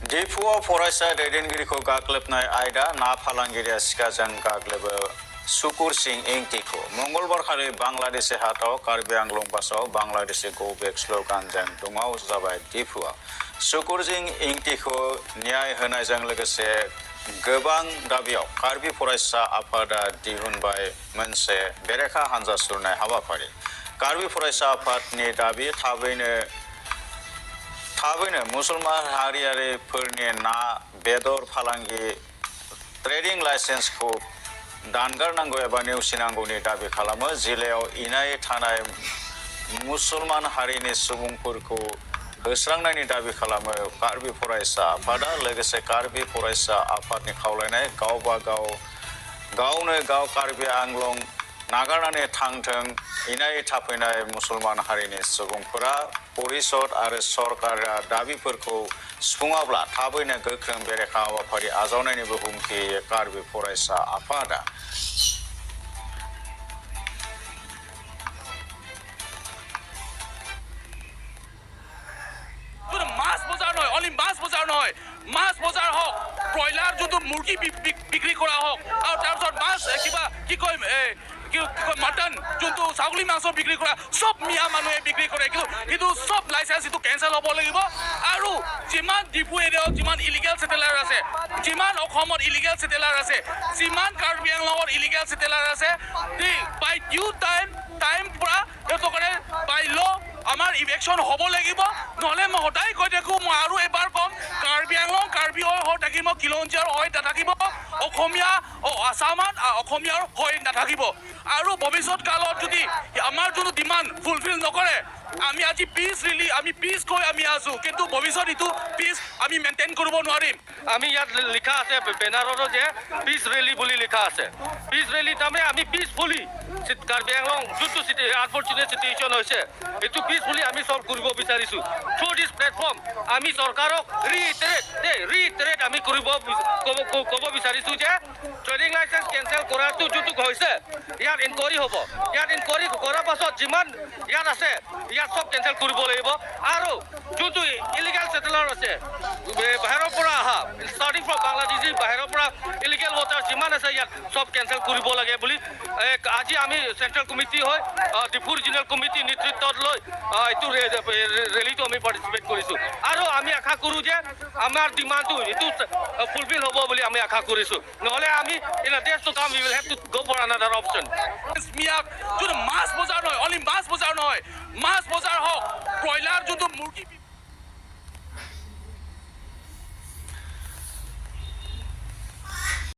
डिफुआव फरायसा दैदेनगिरिखौ गाग्लोबनाय आयदा ना फालांगिरिया सिखाजों गाग्लोबो सुकुर सिंह इंटिखौ मंगलबारखालि बांलादेशि हाथाव कार्बि आंलं बासाव बांलादेशि गो बेक स्लोगानजों दुङाव जाबाय डिफुआव सुकुर सिंह इंटिखौ न्याय होनायजों लोगोसे गोबां दाबियाव कार्बि फरायसा आफादा दिहुनबाय मोनसे बेरेखा हानजा सुरनाय हाबाफारि कार्बि फरायसा आफादनि दाबि थाबैनो मुसलमान हारियारिफोरनि ना बेदर फालांगि ट्रेडिं लाइसेन्सखौ दानगारनांगौ एबा नेवसिनांगौनि दाबि खालामो जिल्लायाव इनाय थानाय मुसलमान हारिनि सुबुंफोरखौ होस्रांनायनि दाबि खालामो कार्बि फरायसा आफादा लोगोसे कार्बि फरायसा आफादनि खावलायनाय गावनो गाव कार्बि आंलं नागारनानै थांथों इनाय थाफैनाय मुसलमान हारिनि सुबुंफोरा परिषद आरो सरकारा दाबिफोरखौ सुफुङाब्ला थाबैनो गोख्रों बेरेखा हाबाफारि आजावनायनिबो हुमखि होयो कार्बि फरायसा आफादा মাছ বজাৰ নহয় অনলি মাছ বজাৰ নহয় মাছ বজাৰ হওক ব্ৰইলাৰ যোনটো মুৰ্গী বিক্ৰী কৰা হওক আৰু তাৰপিছত মাছ কিবা কি কয় মটন যোনটো ছাগলী মাংস বিক্ৰী কৰা সব মিয়া মানুহে বিক্ৰী কৰে কিন্তু সব লাইচেন্স এইটো কেঞ্চেল হ'ব লাগিব আৰু যিমান ডিপু এৰিয়াত যিমান ইলিগেল সেটেলাৰ আছে যিমান অসমত ইলিগেল সেটেলাৰ আছে যিমান কাৰ্বি আংলঙত ইলিগেল সেটেলাৰ আছে বাই ডিউ টাইম পৰা তেওঁলোকে বাই ল আমাৰ ইভেকশ্যন হ'ব লাগিব নহ'লে মই সদায় কৈ থাকোঁ মই আৰু এবাৰ ক'ম কাৰ্বি আংলং কাৰ্বি হৈ থাকিব খিলঞ্জীয়াৰ হৈ নাথাকিব অসমীয়া আসামত অসমীয়াৰ হৈ নাথাকিব আৰু ভৱিষ্যত কালত যদি আমাৰ যোনটো ডিমাণ্ড ফুলফিল নকৰে আমি আজি পিচ কৈ আমি আছোঁ কিন্তু ভৱিষ্যত এইটো পিচ আমি মেইনটেইন কৰিব নোৱাৰিম আমি ইয়াত লিখা আছে বেনাৰতো যে পিচ ৰেলী বুলি লিখা আছে পিচ ৰেলী তাৰমানে আমি পিচফুলি কাৰ্বি আংলং যোনটো আনফৰ্চুনেট চিটুৱেশ্যন হৈছে এইটো পিচফুলি আমি চল্ভ কৰিব বিচাৰিছোঁ থ্ৰু দিছ প্লেটফৰ্ম আমি চৰকাৰক ৰিইটাৰেট আমি ক'ব বিচাৰিছোঁ যে ট্ৰেডিং লাইচেন্স কেঞ্চেল কৰাটো যোনটো হৈছে ইয়াত ইনকুৱাৰী হ'ব ইয়াত ইনকুৱাৰী কৰাৰ পাছত যিমান ইয়াত আছে ইয়াত সব কেঞ্চেল কৰিব লাগিব আৰু যোনটো ইলিগেল সেটেলাৰ আছে বাহিৰৰ পৰা অহা ষ্টাৰ্টিং ফ্ৰম বাংলাদেশী বাহিৰৰ পৰা ইলিগেল ৱাটাৰ যিমান আছে ইয়াত সব কেঞ্চেল কৰিব লাগে বুলি আজি আমি চেণ্ট্ৰেল কমিটি হৈ ডিফু ৰিজনেল কমিটি নেতৃত্বত লৈ এইটো ৰেলীটো আমি পাৰ্টিচিপেট কৰিছোঁ আৰু আমি আশা কৰোঁ যে আমাৰ ডিমাণ্ডটো এইটো ফুলফিল হ'ব বুলি আমি আশা কৰিছোঁ নহ'লে আমি in a days to come we will have to go for another option যোনটো মাছ বজাৰ নহয় অনলি মাছ বজাৰ নহয় মাছ বজাৰ হওক ব্ৰইলাৰ যোনটো মুৰ্গী